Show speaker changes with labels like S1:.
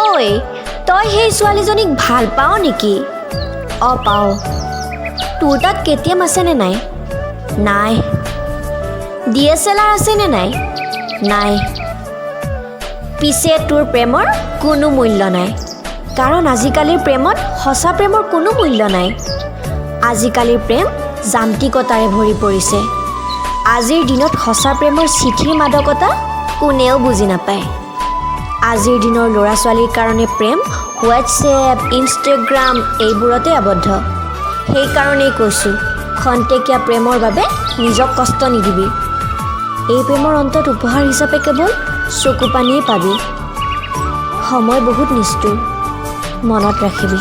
S1: ঐ তই সেই ছোৱালীজনীক ভাল পাৱ নেকি? অঁ পাওঁ। তোৰ তাত কেটিএম আছেনে নাই? নাই। DSLR আছেনে নাই? নাই। পিছে তোৰ প্ৰেমৰ কোনো মূল্য নাই, কাৰণ আজিকালিৰ প্ৰেমত সঁচা প্ৰেমৰ কোনো মূল্য নাই। আজিকালিৰ প্ৰেম যান্ত্ৰিকতাৰে ভৰি পৰিছে। আজিৰ দিনত সঁচা প্ৰেমৰ চিঠিৰ মাদকতা কোনেও বুজি নাপায়। আজিৰ দিনৰ ল'ৰা ছোৱালীৰ কাৰণে প্ৰেম হোৱাটছএপ, ইনষ্টাগ্ৰাম এইবোৰতে আবদ্ধ। সেইকাৰণেই কৈছোঁ, খন্তেকীয়া প্ৰেমৰ বাবে নিজক কষ্ট নিদিবি। এই প্ৰেমৰ অন্তত উপহাৰ হিচাপে কেৱল চকু পানীয়ে পাবি। সময় বহুত নিষ্ঠুৰ, মনত ৰাখিবি।